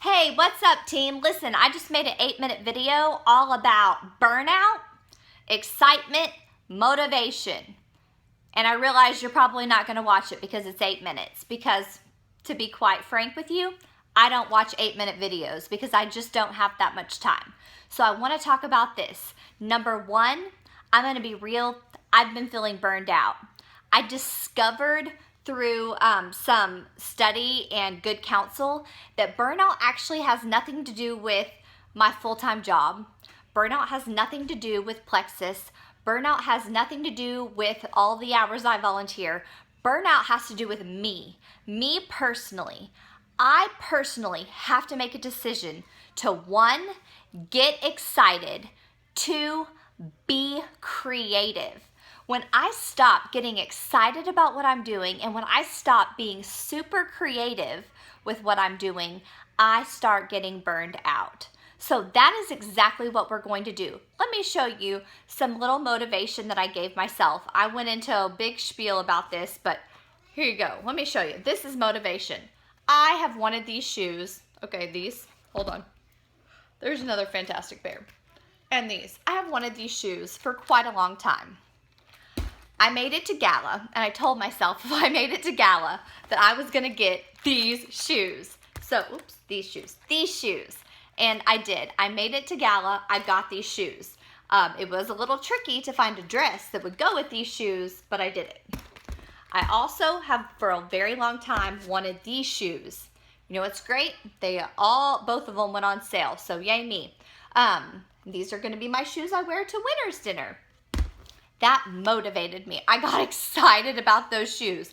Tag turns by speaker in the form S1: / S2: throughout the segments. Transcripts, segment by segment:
S1: Hey, what's up, team? Listen, I just made an 8-minute video all about burnout, excitement, motivation. And I realize you're probably not going to watch it because it's 8 minutes. Because, to be quite frank with you, I don't watch 8-minute videos because I just don't have that much time. So I want to talk about this. Number one, I'm going to be real. I've been feeling burned out. I discovered through some study and good counsel that burnout actually has nothing to do with my full-time job. Burnout has nothing to do with Plexus. Burnout has nothing to do with all the hours I volunteer. Burnout has to do with me personally. I personally have to make a decision to 1, get excited, 2, be creative. When I stop getting excited about what I'm doing and when I stop being super creative with what I'm doing, I start getting burned out. So that is exactly what we're going to do. Let me show you some little motivation that I gave myself. I went into a big spiel about this, but here you go. Let me show you. This is motivation. I have wanted these shoes. Okay, these. Hold on. There's another fantastic pair. And these. I have wanted these shoes for quite a long time. I made it to Gala, and I told myself if I made it to Gala that I was going to get these shoes. So, oops, these shoes. And I did. I made it to Gala. I got these shoes. It was a little tricky to find a dress that would go with these shoes, but I did it. I also have, for a very long time, wanted these shoes. You know what's great? Both of them went on sale, so yay me. These are going to be my shoes I wear to winter's dinner. That motivated me. I got excited about those shoes.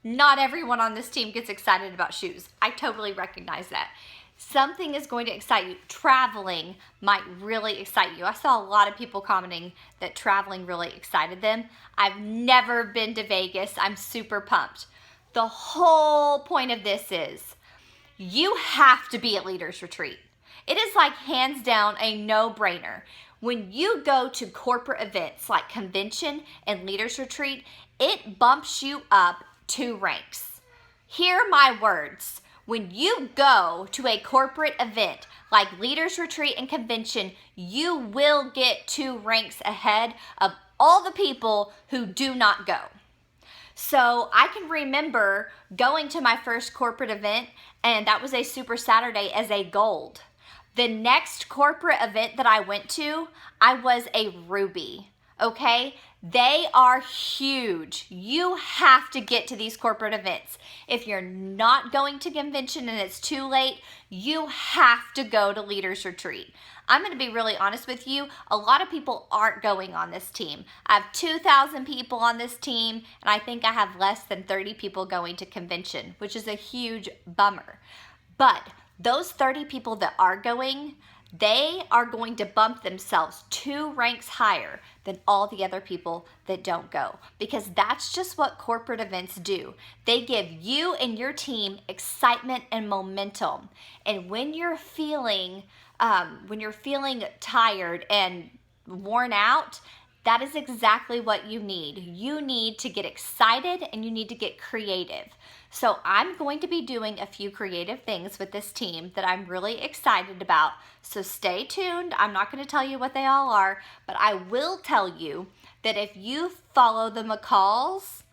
S1: Not everyone on this team gets excited about shoes. I totally recognize that. Something is going to excite you. Traveling might really excite you. I saw a lot of people commenting that traveling really excited them. I've never been to Vegas. I'm super pumped. The whole point of this is you have to be at Leaders Retreat. It is like hands down a no-brainer. When you go to corporate events like convention and Leaders Retreat, it bumps you up 2 ranks. Hear my words. When you go to a corporate event like Leaders Retreat and convention, you will get 2 ranks ahead of all the people who do not go. So I can remember going to my first corporate event, and that was a Super Saturday as a gold. The next corporate event that I went to, I was a ruby, okay? They are huge. You have to get to these corporate events. If you're not going to convention and it's too late, you have to go to Leaders Retreat. I'm going to be really honest with you. A lot of people aren't going on this team. I have 2,000 people on this team, and I think I have less than 30 people going to convention, which is a huge bummer. But those 30 people that are going, they are going to bump themselves 2 ranks higher than all the other people that don't go, because that's just what corporate events do. They give you and your team excitement and momentum. And when you're feeling tired and worn out, that is exactly what you need. You need to get excited and you need to get creative. So I'm going to be doing a few creative things with this team that I'm really excited about. So stay tuned. I'm not going to tell you what they all are, but I will tell you that if you follow the McCalls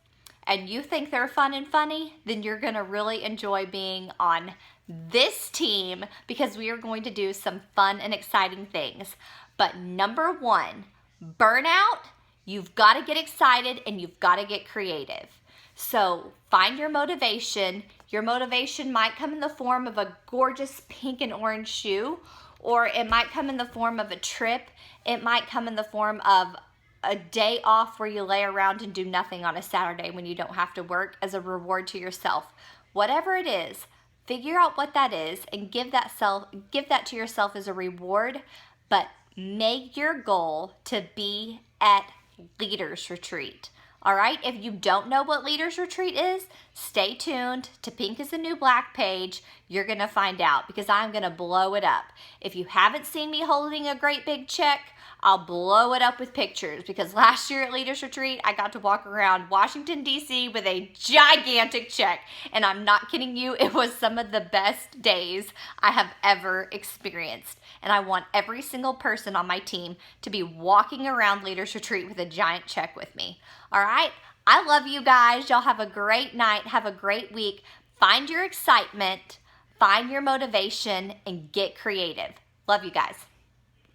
S1: and you think they're fun and funny, then you're going to really enjoy being on this team because we are going to do some fun and exciting things. But number 1, burnout, you've got to get excited and you've got to get creative. So find your motivation. Your motivation might come in the form of a gorgeous pink and orange shoe, or it might come in the form of a trip. It might come in the form of a day off where you lay around and do nothing on a Saturday when you don't have to work as a reward to yourself. Whatever it is, figure out what that is and give that to yourself as a reward, but make your goal to be at Leaders Retreat. All right, if you don't know what Leaders Retreat is, Stay tuned to Pink is the New Black page. You're going to find out because I'm going to blow it up. If you haven't seen me holding a great big check, I'll blow it up with pictures because last year at Leaders Retreat, I got to walk around Washington, D.C. with a gigantic check. And I'm not kidding you, it was some of the best days I have ever experienced. And I want every single person on my team to be walking around Leaders Retreat with a giant check with me. All right? I love you guys. Y'all have a great night. Have a great week. Find your excitement, find your motivation, and get creative. Love you guys.